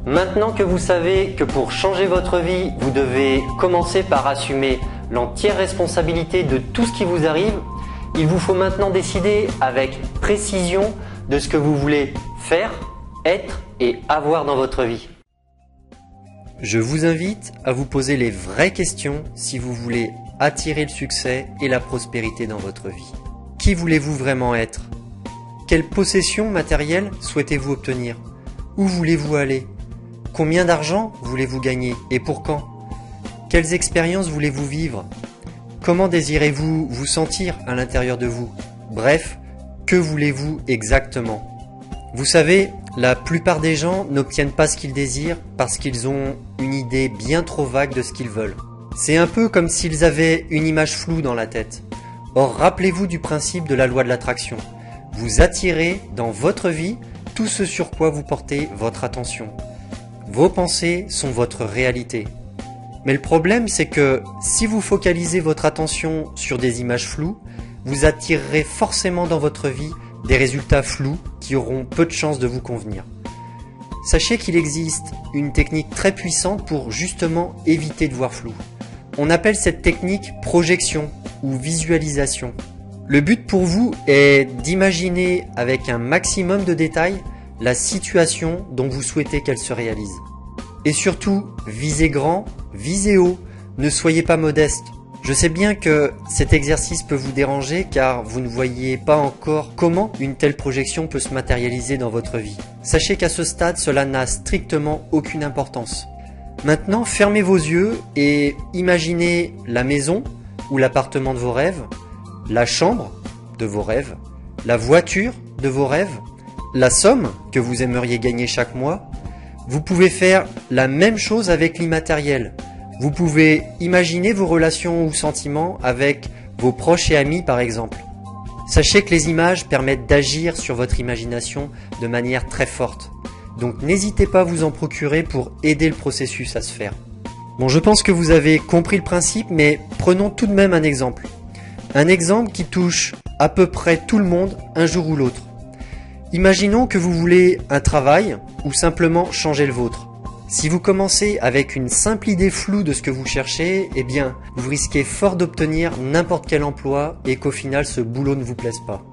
Maintenant que vous savez que pour changer votre vie, vous devez commencer par assumer l'entière responsabilité de tout ce qui vous arrive, il vous faut maintenant décider avec précision de ce que vous voulez faire, être et avoir dans votre vie. Je vous invite à vous poser les vraies questions si vous voulez attirer le succès et la prospérité dans votre vie. Qui voulez-vous vraiment être? Quelle possession matérielle souhaitez-vous obtenir? Où voulez-vous aller? Combien d'argent voulez-vous gagner et pour quand? Quelles expériences voulez-vous vivre? Comment désirez-vous vous sentir à l'intérieur de vous? Bref, que voulez-vous exactement? Vous savez, la plupart des gens n'obtiennent pas ce qu'ils désirent parce qu'ils ont une idée bien trop vague de ce qu'ils veulent. C'est un peu comme s'ils avaient une image floue dans la tête. Or, rappelez-vous du principe de la loi de l'attraction. Vous attirez dans votre vie tout ce sur quoi vous portez votre attention. Vos pensées sont votre réalité. Mais le problème, c'est que si vous focalisez votre attention sur des images floues, vous attirerez forcément dans votre vie des résultats flous qui auront peu de chances de vous convenir. Sachez qu'il existe une technique très puissante pour justement éviter de voir flou. On appelle cette technique projection ou visualisation. Le but pour vous est d'imaginer avec un maximum de détails la situation dont vous souhaitez qu'elle se réalise. Et surtout, visez grand, visez haut, ne soyez pas modeste. Je sais bien que cet exercice peut vous déranger car vous ne voyez pas encore comment une telle projection peut se matérialiser dans votre vie. Sachez qu'à ce stade, cela n'a strictement aucune importance. Maintenant, fermez vos yeux et imaginez la maison ou l'appartement de vos rêves, la chambre de vos rêves, la voiture de vos rêves, la somme que vous aimeriez gagner chaque mois. Vous pouvez faire la même chose avec l'immatériel. Vous pouvez imaginer vos relations ou sentiments avec vos proches et amis par exemple. Sachez que les images permettent d'agir sur votre imagination de manière très forte. Donc n'hésitez pas à vous en procurer pour aider le processus à se faire. Bon, je pense que vous avez compris le principe, mais prenons tout de même un exemple. Un exemple qui touche à peu près tout le monde un jour ou l'autre. Imaginons que vous voulez un travail ou simplement changer le vôtre. Si vous commencez avec une simple idée floue de ce que vous cherchez, eh bien, vous risquez fort d'obtenir n'importe quel emploi et qu'au final ce boulot ne vous plaise pas.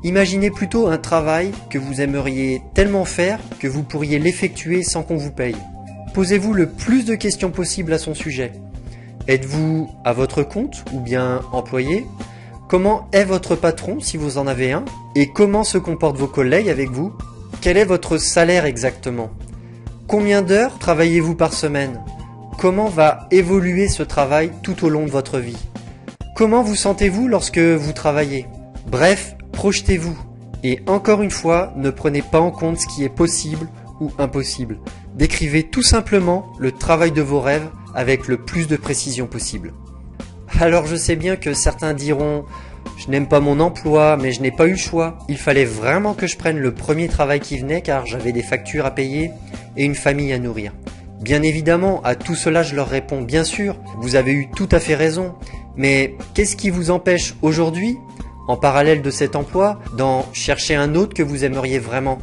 Imaginez plutôt un travail que vous aimeriez tellement faire que vous pourriez l'effectuer sans qu'on vous paye. Posez-vous le plus de questions possible à son sujet. Êtes-vous à votre compte ou bien employé? Comment est votre patron si vous en avez un? Et comment se comportent vos collègues avec vous? Quel est votre salaire exactement? Combien d'heures travaillez-vous par semaine? Comment va évoluer ce travail tout au long de votre vie? Comment vous sentez-vous lorsque vous travaillez? Bref, projetez-vous. Et encore une fois, ne prenez pas en compte ce qui est possible ou impossible. Décrivez tout simplement le travail de vos rêves avec le plus de précision possible. Alors je sais bien que certains diront « Je n'aime pas mon emploi, mais je n'ai pas eu le choix. Il fallait vraiment que je prenne le premier travail qui venait car j'avais des factures à payer et une famille à nourrir. » Bien évidemment, à tout cela je leur réponds « Bien sûr, vous avez eu tout à fait raison, mais qu'est-ce qui vous empêche aujourd'hui, en parallèle de cet emploi, d'en chercher un autre que vous aimeriez vraiment ?»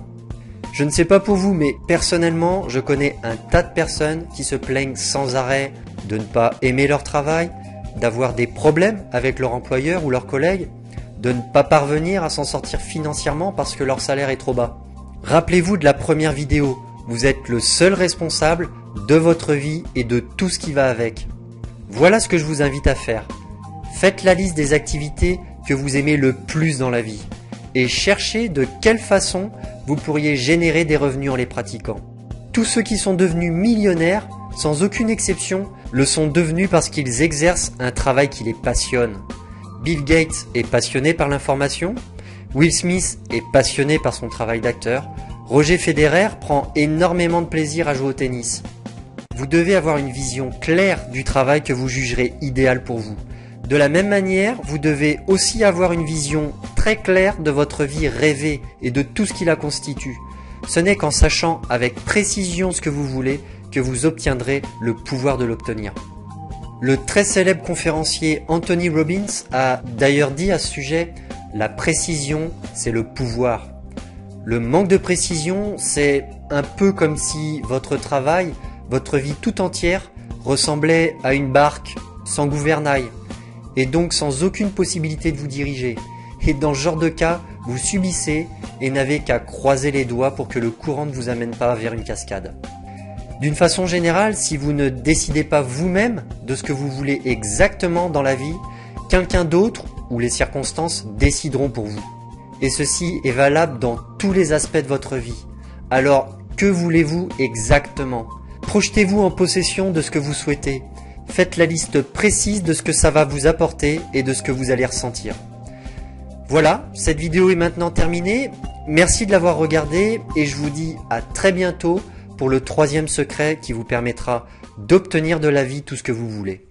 Je ne sais pas pour vous, mais personnellement, je connais un tas de personnes qui se plaignent sans arrêt de ne pas aimer leur travail, d'avoir des problèmes avec leur employeur ou leurs collègues, de ne pas parvenir à s'en sortir financièrement parce que leur salaire est trop bas. Rappelez-vous de la première vidéo, vous êtes le seul responsable de votre vie et de tout ce qui va avec. Voilà ce que je vous invite à faire. Faites la liste des activités que vous aimez le plus dans la vie et cherchez de quelle façon vous pourriez générer des revenus en les pratiquant. Tous ceux qui sont devenus millionnaires, sans aucune exception, le sont devenus parce qu'ils exercent un travail qui les passionne. Bill Gates est passionné par l'information, Will Smith est passionné par son travail d'acteur, Roger Federer prend énormément de plaisir à jouer au tennis. Vous devez avoir une vision claire du travail que vous jugerez idéal pour vous. De la même manière, vous devez aussi avoir une vision très claire de votre vie rêvée et de tout ce qui la constitue. Ce n'est qu'en sachant avec précision ce que vous voulez que vous obtiendrez le pouvoir de l'obtenir. Le très célèbre conférencier Anthony Robbins a d'ailleurs dit à ce sujet « La précision, c'est le pouvoir ». Le manque de précision, c'est un peu comme si votre travail, votre vie tout entière ressemblait à une barque sans gouvernail et donc sans aucune possibilité de vous diriger. Et dans ce genre de cas, vous subissez et n'avez qu'à croiser les doigts pour que le courant ne vous amène pas vers une cascade. D'une façon générale, si vous ne décidez pas vous-même de ce que vous voulez exactement dans la vie, quelqu'un d'autre ou les circonstances décideront pour vous. Et ceci est valable dans tous les aspects de votre vie. Alors, que voulez-vous exactement? Projetez-vous en possession de ce que vous souhaitez. Faites la liste précise de ce que ça va vous apporter et de ce que vous allez ressentir. Voilà, cette vidéo est maintenant terminée. Merci de l'avoir regardée et je vous dis à très bientôt pour le 3e secret qui vous permettra d'obtenir de la vie tout ce que vous voulez.